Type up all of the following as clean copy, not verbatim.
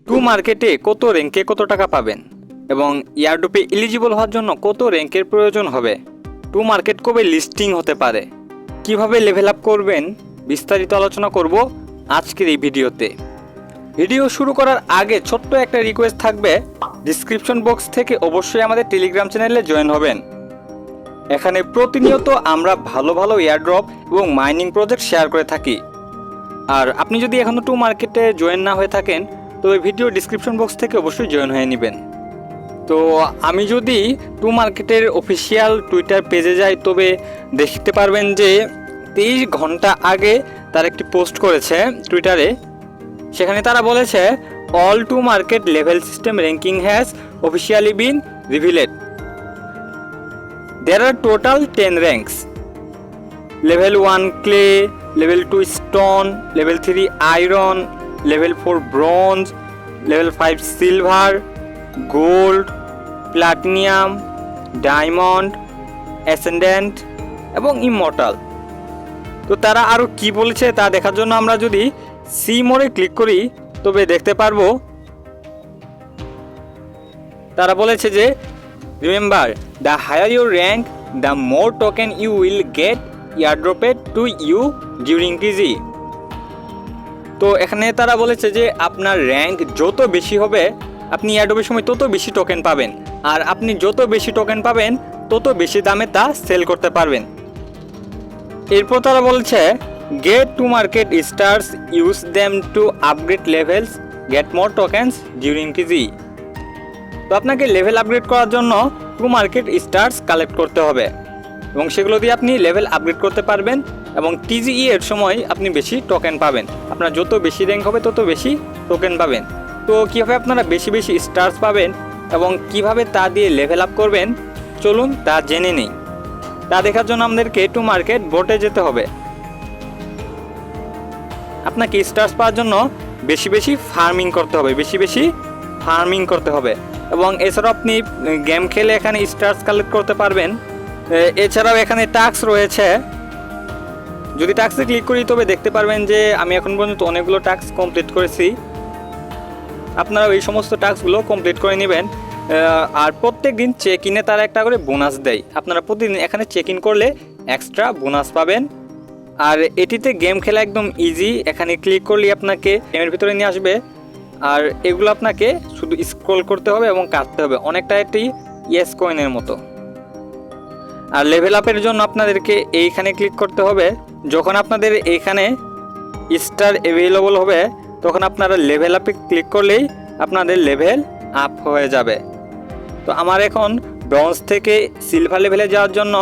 Two মার্কেটে কত র্যাঙ্কে কত টাকা পাবেন এবং এয়ারড্রপে এলিজিবল হওয়ার জন্য কত র্যাঙ্কের প্রয়োজন হবে, টু মার্কেট কবে লিস্টিং হতে পারে, কিভাবে লেভেল আপ করবেন, বিস্তারিত আলোচনা করব আজকের এই ভিডিওতে। ভিডিও শুরু করার আগে ছোট্ট একটা রিকোয়েস্ট থাকবে, ডিসক্রিপশন বক্স থেকে অবশ্যই আমাদের টেলিগ্রাম চ্যানেলে জয়েন হবেন। এখানে প্রতিনিয়ত আমরা ভালো ভালো এয়ারড্রপ এবং মাইনিং প্রজেক্ট শেয়ার করে থাকি। আর আপনি যদি এখনও টু মার্কেটে জয়েন না হয়ে থাকেন তো এই ভিডিও ডিসক্রিপশন বক্স থেকে অবশ্যই জয়েন হয়ে নেবেন। তো আমি যদি টু মার্কেটের অফিসিয়াল টুইটার পেজে যাই তবে দেখতে পারবেন যে 23 ঘন্টা আগে তার একটি পোস্ট করেছে টুইটারে। সেখানে তারা বলেছে all to market level system ranking has officially been revealed. There are total 10 ranks. Level 1 clay, level 2 stone, level 3 iron, level 4 bronze, level 5 silver, gold, platinum, diamond, ascendant এবং immortal। তো তারা আরও কি বলেছে তা দেখার জন্য আমরা যদি সি মোড়ে ক্লিক করি তবে দেখতে পারবো তারা বলেছে যে remember the higher your rank the more token you will get airdropped to you during TG। তো এখানে তারা বলেছে যে আপনার র্যাঙ্ক যত বেশি হবে আপনি এয়ারড্রপের সময় তত বেশি টোকেন পাবেন, আর আপনি যত বেশি টোকেন পাবেন তত বেশি দামে তা সেল করতে পারবেন। এরপর তারা বলছে get to market stars use them to upgrade levels get more tokens during TG. তো আপনাকে লেভেল আপগ্রেড করার জন্য টু মার্কেট স্টার্স কালেক্ট করতে হবে এবং সেগুলো দিয়ে আপনি লেভেল আপগ্রেড করতে পারবেন এবং টিজিই এর সময় আপনি বেশি টোকেন পাবেন। আপনার যত বেশি র্যাঙ্ক হবে তত বেশি টোকেন পাবেন। তো কীভাবে আপনারা বেশি বেশি স্টার্স পাবেন এবং কিভাবে তা দিয়ে লেভেল আপ করবেন চলুন তা জেনে নেই। তা দেখার জন্য আমাদেরকে টু মার্কেট বোটে যেতে হবে। আপনাকে স্টার্স পাওয়ার জন্য বেশি বেশি ফার্মিং করতে হবে এবং এছাড়াও আপনি গেম খেলে এখানে স্টার্স কালেক্ট করতে পারবেন। এছাড়াও এখানে টাস্ক রয়েছে, যদি টাস্কে ক্লিক করি তবে দেখতে পারবেন যে আমি এখন পর্যন্ত অনেকগুলো টাস্ক কমপ্লিট করেছি। আপনারা এই সমস্ত টাস্কগুলো কমপ্লিট করে নেবেন। আর প্রত্যেক দিন চেক ইনে তারা একটা করে বোনাস দেয়, আপনারা প্রতিদিন এখানে চেক ইন করলে এক্সট্রা বোনাস পাবেন। আর এটিতে গেম খেলা একদম ইজি, এখানে ক্লিক করলে আপনাকে গেমের ভিতরে নিয়ে আসবে আর এগুলো আপনাকে শুধু স্ক্রল করতে হবে এবং কাটতে হবে, অনেকটা একটি ইয়েস কয়েনের মতো। আর লেভেল আপের জন্য আপনাদেরকে এইখানে ক্লিক করতে হবে। যখন আপনাদের এইখানে স্টার অ্যাভেলেবল হবে তখন আপনারা লেভেল আপে ক্লিক করলেই আপনাদের লেভেল আপ হয়ে যাবে। তো আমার এখন ব্রোঞ্জ থেকে সিলভার লেভেলে যাওয়ার জন্য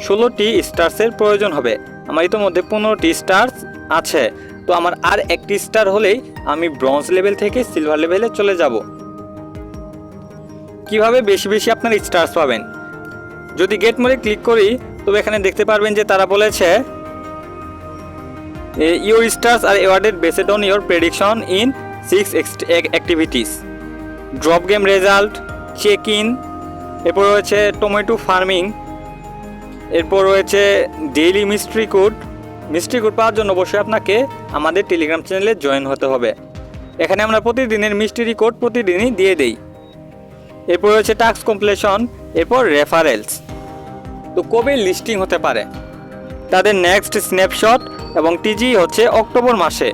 16টি স্টার্সের প্রয়োজন হবে। আমার ইতিমধ্যে 15টি স্টার্স আছে, তো আমার আর একটি স্টার হলেই আমি ব্রোঞ্জ লেভেল থেকে সিলভার লেভেলে চলে যাব। কিভাবে বেশি বেশি আপনার স্টার্স পাবেন, যদি গেট মোড়ে ক্লিক করি তবে এখানে দেখতে পারবেন যে তারা বলেছে your stars are awarded based on your prediction in 6 activities, drop game result, check in, এরপর রয়েছে টমেটো ফার্মিং, এরপর রয়েছে ডেইলি মিস্ট্রি কোড পাওয়ার জন্য অবশ্যই আপনাকে আমাদের টেলিগ্রাম চ্যানেলে জয়েন হতে হবে। এখানে আমরা প্রতিদিনের মিস্ট্রি কোড প্রতিদিনই দিয়ে দেই। এরপর রয়েছে টাস্ক কমপ্লিশন, এরপর রেফারেলস। তো কবে লিস্টিং হতে পারে, তাদের নেক্সট স্ন্যাপশট এবং টিজি হচ্ছে অক্টোবর মাসে।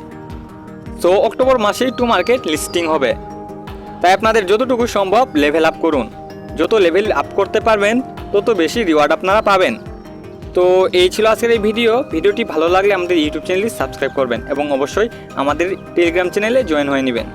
সো অক্টোবর মাসেই টু মার্কেট লিস্টিং হবে। তাই আপনাদের যতটুকু সম্ভব লেভেল আপ করুন, যত লেভেল আপ করতে পারবেন তত বেশি রিওয়ার্ড আপনারা পাবেন। তো এই ছিল আজকের এই ভিডিওটি ভালো লাগলে আমাদের ইউটিউব চ্যানেলটি সাবস্ক্রাইব করবেন এবং অবশ্যই আমাদের টেলিগ্রাম চ্যানেলে জয়েন হয়ে নেবেন।